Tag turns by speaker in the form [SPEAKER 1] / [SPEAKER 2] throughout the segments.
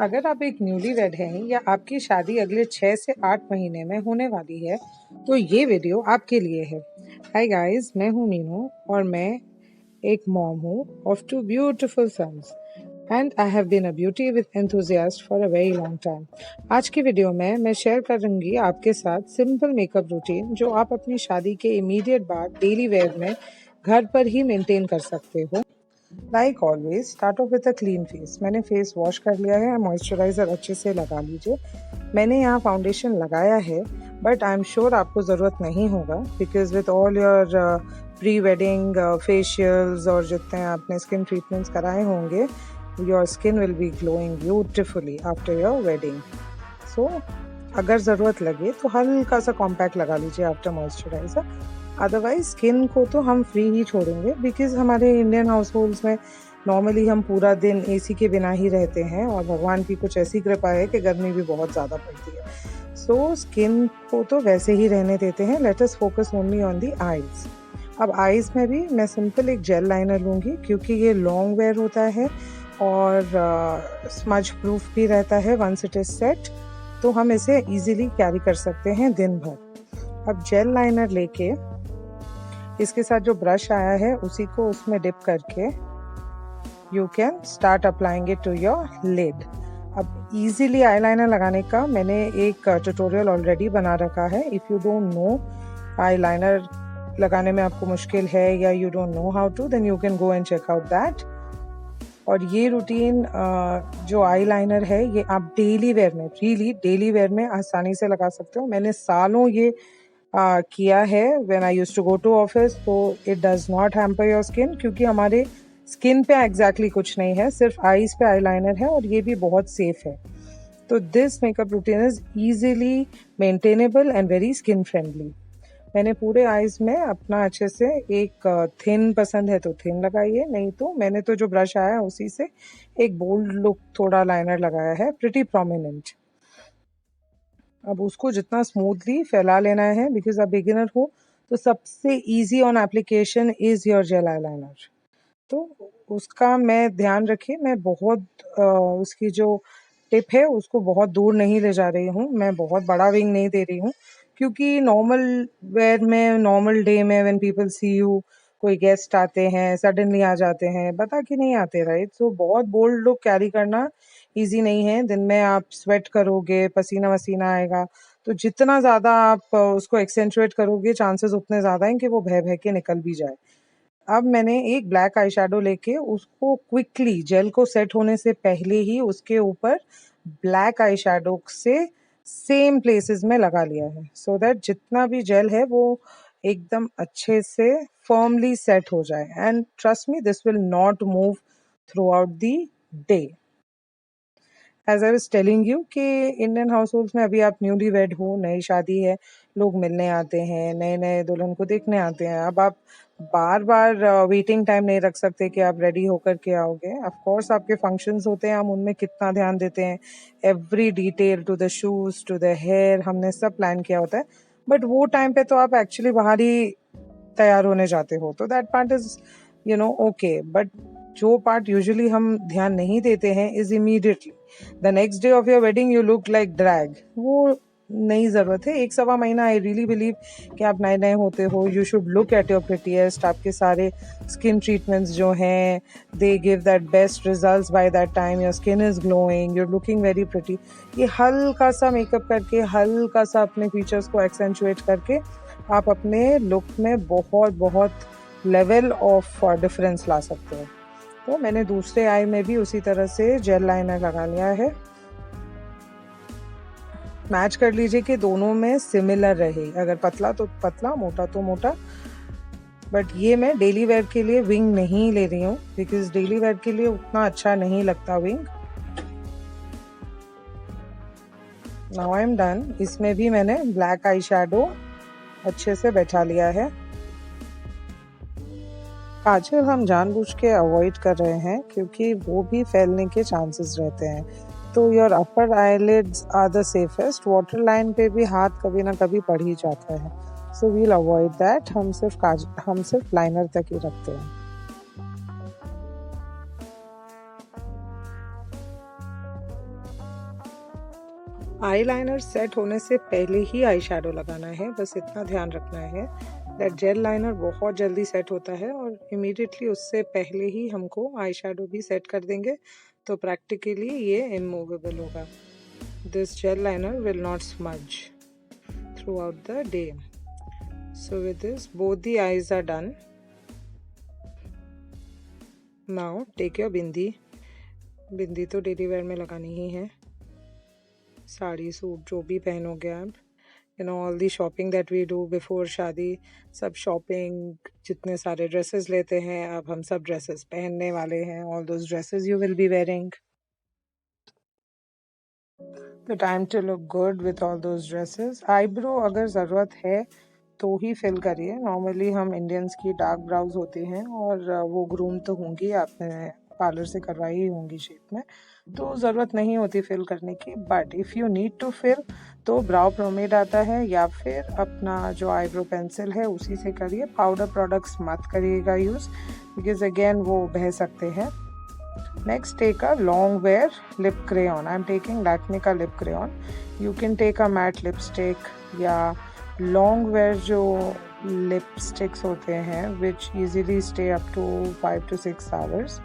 [SPEAKER 1] अगर आप एक न्यूलीवैड हैं या आपकी शादी अगले 6 से 8 महीने में होने वाली है तो ये वीडियो आपके लिए है। हाय गाइस, मैं हूँ मीनू और मैं एक मॉम हूँ of 2 beautiful sons and I have been a beauty with enthusiast for a very long time. आज की वीडियो में मैं शेयर करूँगी आपके साथ सिंपल मेकअप रूटीन जो आप अपनी शादी के इमीडिएट बाद डेली वेयर में घर पर ही मेंटेन कर सकते हो। Like always start of with a clean face. मैंने फेस वॉश कर लिया है, मॉइस्चराइज़र अच्छे से लगा लीजिए। मैंने यहाँ फाउंडेशन लगाया है बट आई एम श्योर आपको ज़रूरत नहीं होगा because with all your pre wedding facials और जितने आपने स्किन ट्रीटमेंट्स कराए होंगे your skin will be glowing beautifully after your wedding. So अगर ज़रूरत लगे तो हल्का सा कॉम्पैक्ट लगा लीजिए आफ्टर मॉइस्चराइज़र। अदरवाइज स्किन को तो हम फ्री ही छोड़ेंगे बिकॉज हमारे इंडियन हाउस होल्ड्स में नॉर्मली हम पूरा दिन एसी के बिना ही रहते हैं और भगवान की कुछ ऐसी कृपा है कि गर्मी भी बहुत ज़्यादा पड़ती है। सो स्किन को तो वैसे ही रहने देते हैं। Let us focus only on the eyes. अब आईज में भी मैं सिंपल एक जेल लाइनर लूँगी क्योंकि ये लॉन्ग वेयर होता है और स्मज प्रूफ भी रहता है वंस इट इज सेट, तो हम इसे इजीली कैरी कर सकते हैं दिन भर। अब जेल लाइनर लेके इसके साथ जो ब्रश आया है उसी को उसमें डिप करके you can start applying it to your lid. अब इजीली आईलाइनर लगाने का मैंने एक ट्यूटोरियल ऑलरेडी बना रखा है। If you don't know eyeliner लगाने में आपको मुश्किल है या you don't know how to, then you can go and check out that. और ये रूटीन जो आईलाइनर है ये आप डेली वेयर में, रियली डेली वेयर में आसानी से लगा सकते हो। मैंने सालों ये किया है when I used to go to office. तो it does not hamper your skin क्योंकि हमारे स्किन पे एग्जैक्टली कुछ नहीं है, सिर्फ आईज पे आईलाइनर है और ये भी बहुत सेफ है। तो this makeup routine is easily maintainable and very skin friendly. मैंने पूरे आईज में अपना अच्छे से एक थिन पसंद है तो थिन लगाइए, नहीं तो मैंने तो जो ब्रश आया है उसी से एक बोल्ड लुक थोड़ा लाइनर लगाया है, प्रिटी प्रोमिनेंट। अब उसको जितना स्मूथली फैला लेना है बिकॉज आप बिगिनर हो तो सबसे easy on application is your jail eyeliner. तो उसका मैं ध्यान रखिए, मैं बहुत उसकी जो टिप है उसको बहुत दूर नहीं ले जा रही हूँ, मैं बहुत बड़ा विंग नहीं दे रही हूँ क्योंकि नॉर्मल वेयर में, नॉर्मल डे में व्हेन पीपल सी यू, कोई गेस्ट आते हैं, सडनली आ जाते हैं, बता कि नहीं आते, राइट। सो बहुत बोल्ड लुक कैरी करना इजी नहीं है। दिन में आप स्वेट करोगे, पसीना वसीना आएगा, तो जितना ज़्यादा आप उसको एक्सेंचुएट करोगे चांसेस उतने ज़्यादा हैं कि वो बह बह के निकल भी जाए। अब मैंने एक ब्लैक आई शेडो लेके उसको क्विकली जेल को सेट होने से पहले ही उसके ऊपर ब्लैक आई शेडो से सेम प्लेसेस में लगा लिया है सो दैट जितना भी जेल है वो एकदम अच्छे से फर्मली सेट हो जाए। And trust me, this will not move throughout the day. As I was telling you कि इंडियन हाउस होल्ड्स में अभी आप न्यूली वेड हो, नई शादी है, लोग मिलने आते हैं, नए नए दुल्हन को देखने आते हैं। अब आप बार बार वेटिंग टाइम नहीं रख सकते कि आप रेडी होकर के आओगे। ऑफ कोर्स आपके फंक्शंस होते हैं, हम उनमें कितना ध्यान देते हैं, every detail to the shoes to the hair हमने सब प्लान किया होता है। बट वो टाइम पे तो आप एक्चुअली बाहर ही तैयार होने जाते हो, तो that part is okay. But जो पार्ट यूजुअली हम ध्यान नहीं देते हैं is immediately the next day of your wedding you look like drag. वो नहीं ज़रूरत है। 1 सवा महीना आई रियली बिलीव कि आप नए नए होते हो, you should look at your prettiest. आपके सारे स्किन ट्रीटमेंट्स जो हैं they give that best results by that time, your skin is glowing, you are looking very pretty. ये हल्का सा मेकअप करके, हल्का सा अपने फीचर्स को एक्सेंचुएट करके आप अपने लुक में बहुत बहुत लेवल ऑफ डिफरेंस ला सकते हो। तो मैंने दूसरे आई में भी उसी तरह से जेल लाइनर लगा लिया है। मैच कर लीजिए कि दोनों में सिमिलर रहे, अगर पतला तो पतला, मोटा तो मोटा। बट ये मैं डेली वेयर के लिए विंग नहीं ले रही हूँ बिकॉज डेली वेयर के लिए उतना अच्छा नहीं लगता wing. Now I am done. इसमें भी मैंने ब्लैक आई शेडो अच्छे से बैठा लिया है। काजल हम जानबूझ के अवॉइड कर रहे हैं क्योंकि वो भी फैलने के चांसेस रहते हैं। तो your upper eyelids are the safest. Water line पे भी हाथ कभी ना कभी पड़ ही जाता है, सो वील अवॉइड दैट। हम सिर्फ लाइनर तक ही रखते हैं। आईलाइनर सेट होने से पहले ही आई शेडो लगाना है, बस इतना ध्यान रखना है दैट जेल लाइनर बहुत जल्दी सेट होता है और इमीडिएटली उससे पहले ही हमको आई शेडो भी सेट कर देंगे, तो प्रैक्टिकली ये इमूवेबल होगा. This gel liner will not smudge throughout the day. So with this both the eyes are done. Now take your bindi. Bindi तो डेली वेयर में लगानी ही है. साड़ी सूट जो भी पहनोगे आप, all the shopping that we do before शादी, सब शॉपिंग, जितने सारे ड्रेसेस लेते हैं, अब हम सब ड्रेसेस पहनने वाले हैं. All those dresses you will be wearing. The time to look good with all those dresses. Eyebrow अगर ज़रूरत है तो ही फिल करिए. नॉर्मली हम इंडियंस की डार्क ब्राउज होती हैं और वो ग्रूम तो होंगी, आपने पार्लर से करवाई ही होंगी शेप में, तो ज़रूरत नहीं होती फिल करने की. But if you need to fill तो ब्राउ प्रोमेड आता है या फिर अपना जो आईब्रो पेंसिल है उसी से करिए. पाउडर प्रोडक्ट्स मत करिएगा यूज़, बिकॉज अगेन वो बह सकते हैं. Next, take a long wear lip crayon. I'm taking Lakme का lip crayon. You can take a matte lipstick या long wear जो lipsticks होते हैं which easily stay up to 5 to 6 hours.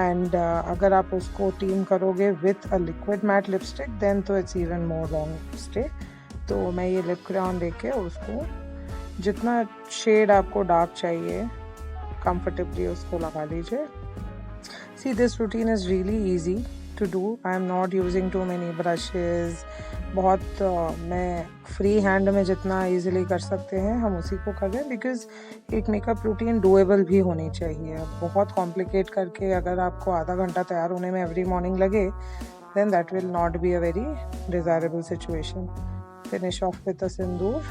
[SPEAKER 1] And अगर आप उसको टीम करोगे with a liquid matte lipstick then तो it's even more long stay. तो मैं ये lip crayon लेके उसको जितना शेड आपको डार्क चाहिए comfortably उसको लगा लीजिए. See, this routine is really easy to do. I am not using too many brushes. बहुत मैं फ्री हैंड में जितना इजीली कर सकते हैं हम उसी को कर रहे हैं, बिकॉज एक मेकअप रूटीन डुएबल भी होनी चाहिए. बहुत कॉम्प्लिकेट करके अगर आपको आधा घंटा तैयार होने में एवरी मॉर्निंग लगे then that will not be a very desirable situation. Finish off with a sindoor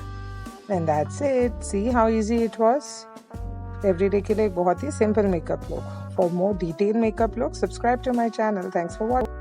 [SPEAKER 1] and that's it. See how easy it was. Everyday के लिए एक बहुत ही simple makeup look. For more detail makeup look subscribe to my channel. Thanks for watching.